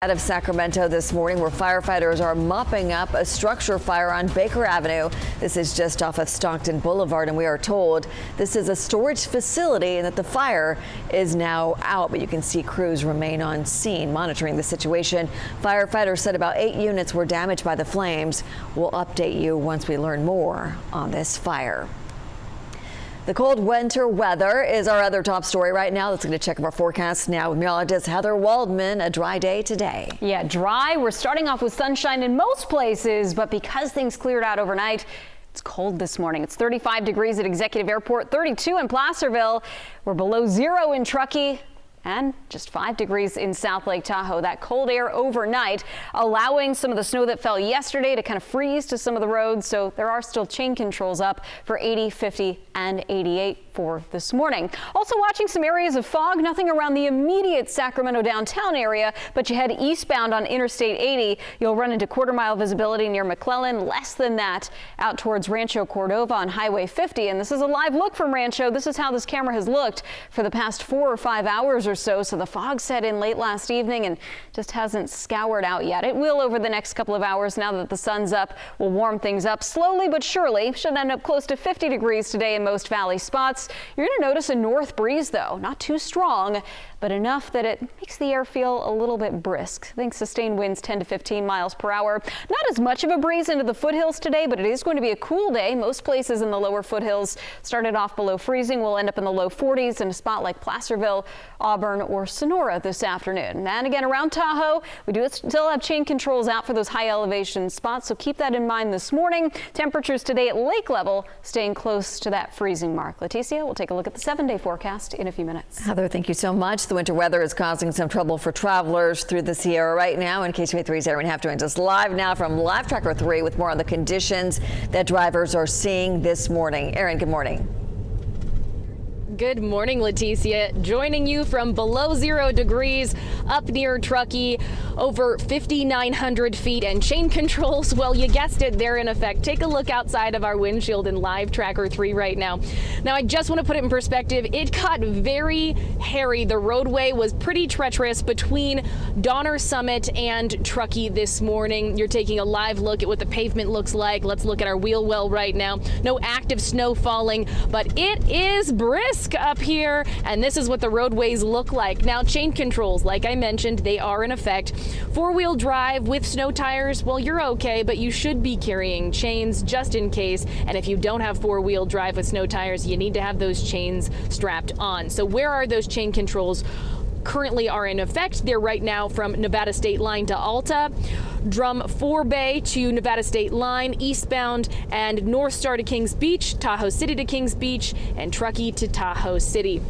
Out of Sacramento this morning, where firefighters are mopping up a structure fire on Baker Avenue. This is just off of Stockton Boulevard, and we are told this is a storage facility and that the fire is now out, but you can see crews remain on scene monitoring the situation. Firefighters said about 8 units were damaged by the flames. We'll update you once we learn more on this fire. The cold winter weather is our other top story right now. Let's get a check of our forecast now with meteorologist Heather Waldman. A dry day today. Yeah, dry. We're starting off with sunshine in most places, but because things cleared out overnight, it's cold this morning. It's 35 degrees at Executive Airport, 32 in Placerville. We're below 0 in Truckee. And just 5 degrees in South Lake Tahoe. That cold air overnight allowing some of the snow that fell yesterday to kind of freeze to some of the roads. So there are still chain controls up for 80, 50 and 88 for this morning. Also watching some areas of fog, nothing around the immediate Sacramento downtown area, but you head eastbound on Interstate 80. You'll run into quarter-mile visibility near McClellan, less than that out towards Rancho Cordova on Highway 50. And this is a live look from Rancho. This is how this camera has looked for the past 4 or 5 hours or so. So the fog set in late last evening and just hasn't scoured out yet. It will over the next couple of hours now that the sun's up. Will warm things up slowly but surely. Should end up close to 50 degrees today in most valley spots. You're going to notice a north breeze though, not too strong, but enough that it makes the air feel a little bit brisk. I think sustained winds 10 to 15 miles per hour. Not as much of a breeze into the foothills today, but it is going to be a cool day. Most places in the lower foothills started off below freezing. We'll end up in the low 40s in a spot like Placerville, Auburn or Sonora this afternoon. And again, around Tahoe, we do still have chain controls out for those high elevation spots, so keep that in mind this morning. Temperatures today at lake level staying close to that freezing mark. Leticia, we'll take a look at the 7-day forecast in a few minutes. Heather, thank you so much. The winter weather is causing some trouble for travelers through the Sierra right now. In KTVA3's Erin Heff joins us live now from Live Tracker 3 with more on the conditions that drivers are seeing this morning. Erin, good morning. Good morning, Leticia. Joining you from below 0 degrees up near Truckee, over 5,900 feet, and chain controls, well, you guessed it, they're in effect. Take a look outside of our windshield in Live Tracker 3 right now. Now, I just want to put it in perspective. It got very hairy. The roadway was pretty treacherous between Donner Summit and Truckee this morning. You're taking a live look at what the pavement looks like. Let's look at our wheel well right now. No active snow falling, but it is brisk up here, and this is what the roadways look like. Now, chain controls, like I mentioned, they are in effect. 4-wheel drive with snow tires, well, you're okay, but you should be carrying chains just in case. And if you don't have 4-wheel drive with snow tires, you need to have those chains strapped on. So where are those chain controls? Currently are in effect. They're right now from Nevada State Line to Alta, Drum 4 Bay to Nevada State Line, eastbound, and North Star to Kings Beach, Tahoe City to Kings Beach, and Truckee to Tahoe City.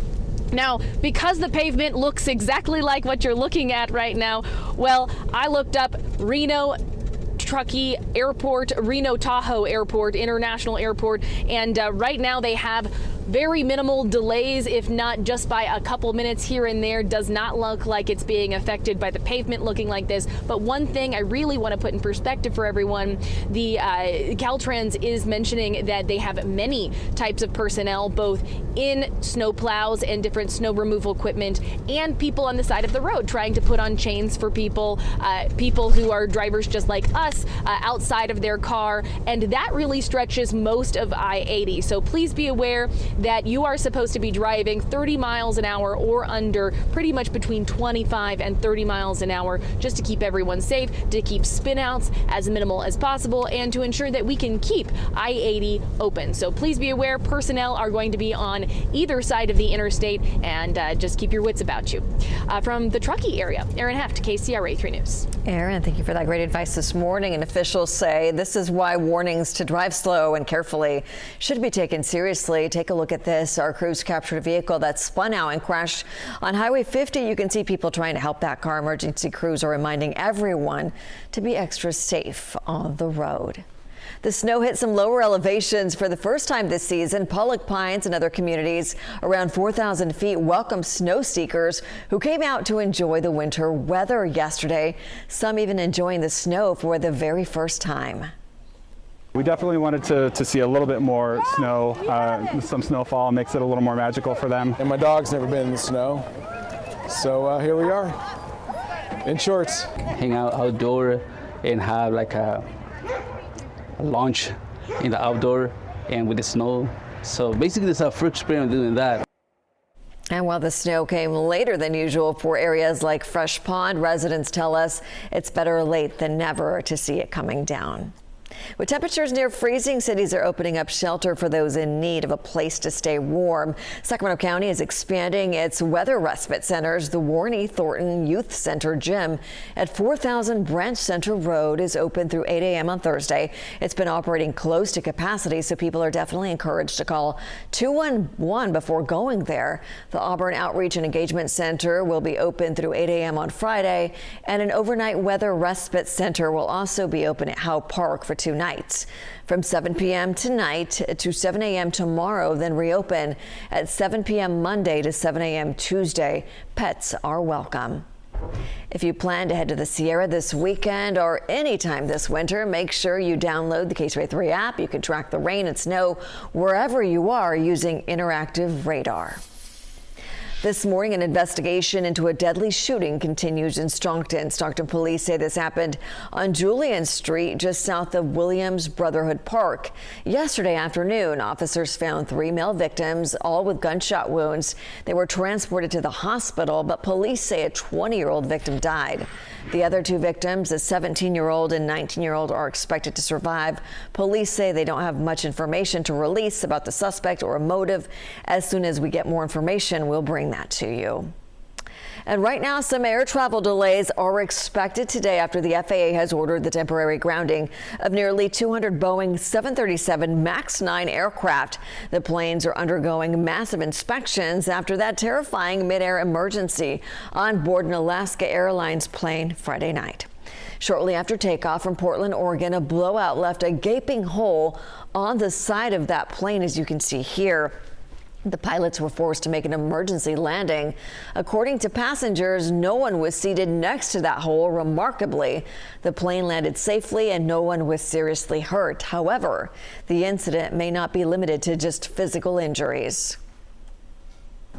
Now, because the pavement looks exactly like what you're looking at right now, well, I looked up Reno Truckee Airport, Reno Tahoe Airport, International Airport, and right now they have very minimal delays, if not just by a couple minutes here and there. Does not look like it's being affected by the pavement looking like this. But one thing I really want to put in perspective for everyone, the Caltrans is mentioning that they have many types of personnel, both in snow plows and different snow removal equipment, and people on the side of the road trying to put on chains for people who are drivers just like us outside of their car. And that really stretches most of I-80. So please be aware that you are supposed to be driving 30 miles an hour or under, pretty much between 25 and 30 miles an hour, just to keep everyone safe, to keep spinouts as minimal as possible, and to ensure that we can keep I-80 open. So please be aware, personnel are going to be on either side of the interstate, and just keep your wits about you. From the Truckee area, Erin Heft, KCRA 3 News. Erin, thank you for that great advice this morning. And officials say this is why warnings to drive slow and carefully should be taken seriously. Take a look at this. Our crews captured a vehicle that spun out and crashed on Highway 50. You can see people trying to help that car. Emergency crews are reminding everyone to be extra safe on the road. The snow hit some lower elevations for the first time this season. Pollock Pines and other communities around 4,000 feet welcome snow seekers who came out to enjoy the winter weather yesterday. Some even enjoying the snow for the very first time. We definitely wanted to see a little bit more snow. Some snowfall makes it a little more magical for them. And my dog's never been in the snow, so here we are. In shorts. Hang out outdoor and have like a lunch in the outdoor and with the snow. So basically, this is our first experience doing that. And while the snow came later than usual for areas like Fresh Pond, residents tell us it's better late than never to see it coming down. With temperatures near freezing, cities are opening up shelter for those in need of a place to stay warm. Sacramento County is expanding its weather respite centers. The Warren E. Thornton Youth Center gym at 4000 Branch Center Road is open through 8 a.m. on Thursday. It's been operating close to capacity, so people are definitely encouraged to call 211 before going there. The Auburn Outreach and Engagement Center will be open through 8 a.m. on Friday, and an overnight weather respite center will also be open at Howe Park for 2 nights from 7 p.m. tonight to 7 a.m. tomorrow, then reopen at 7 p.m. Monday to 7 a.m. Tuesday. Pets are welcome. If you plan to head to the Sierra this weekend or anytime this winter, make sure you download the KSRA 3 app. You can track the rain and snow wherever you are using interactive radar. This morning, an investigation into a deadly shooting continues in Stockton. Stockton police say this happened on Julian Street, just south of Williams Brotherhood Park. Yesterday afternoon, officers found 3 male victims, all with gunshot wounds. They were transported to the hospital, but police say a 20-year-old victim died. The other 2 victims, a 17-year-old and 19-year-old, are expected to survive. Police say they don't have much information to release about the suspect or a motive. As soon as we get more information, we'll bring that to you. And right now, some air travel delays are expected today after the FAA has ordered the temporary grounding of nearly 200 Boeing 737 MAX 9 aircraft. The planes are undergoing massive inspections after that terrifying mid-air emergency on board an Alaska Airlines plane Friday night. Shortly after takeoff from Portland, Oregon, a blowout left a gaping hole on the side of that plane, as you can see here. The pilots were forced to make an emergency landing. According to passengers, no one was seated next to that hole. Remarkably, the plane landed safely and no one was seriously hurt. However, the incident may not be limited to just physical injuries.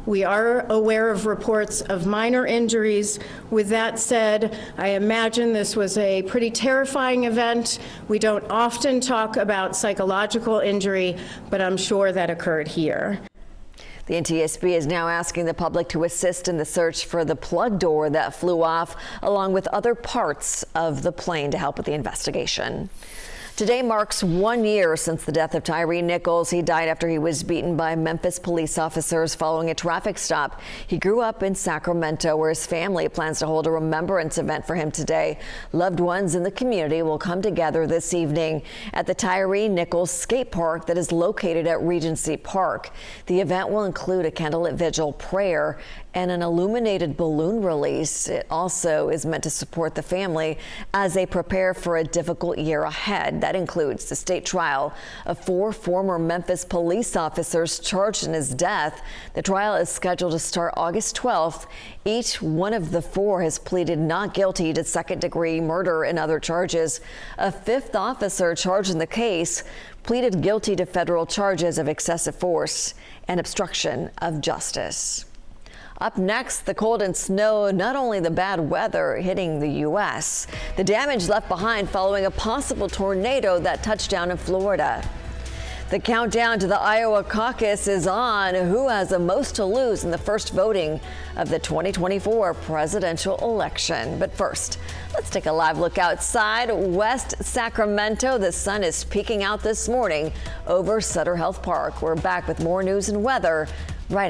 We are aware of reports of minor injuries. With that said, I imagine this was a pretty terrifying event. We don't often talk about psychological injury, but I'm sure that occurred here. The NTSB is now asking the public to assist in the search for the plug door that flew off, along with other parts of the plane to help with the investigation. Today marks 1 year since the death of Tyree Nichols. He died after he was beaten by Memphis police officers following a traffic stop. He grew up in Sacramento, where his family plans to hold a remembrance event for him today. Loved ones in the community will come together this evening at the Tyree Nichols skate park that is located at Regency Park. The event will include a candlelit vigil, prayer, and an illuminated balloon release. It also is meant to support the family as they prepare for a difficult year ahead. That includes the state trial of 4 former Memphis police officers charged in his death. The trial is scheduled to start August 12th. Each one of the 4 has pleaded not guilty to second-degree murder and other charges. A 5th officer charged in the case pleaded guilty to federal charges of excessive force and obstruction of justice. Up next, the cold and snow, not only the bad weather hitting the U.S., the damage left behind following a possible tornado that touched down in Florida. The countdown to the Iowa caucus is on. Who has the most to lose in the first voting of the 2024 presidential election? But first, let's take a live look outside West Sacramento. The sun is peeking out this morning over Sutter Health Park. We're back with more news and weather right after.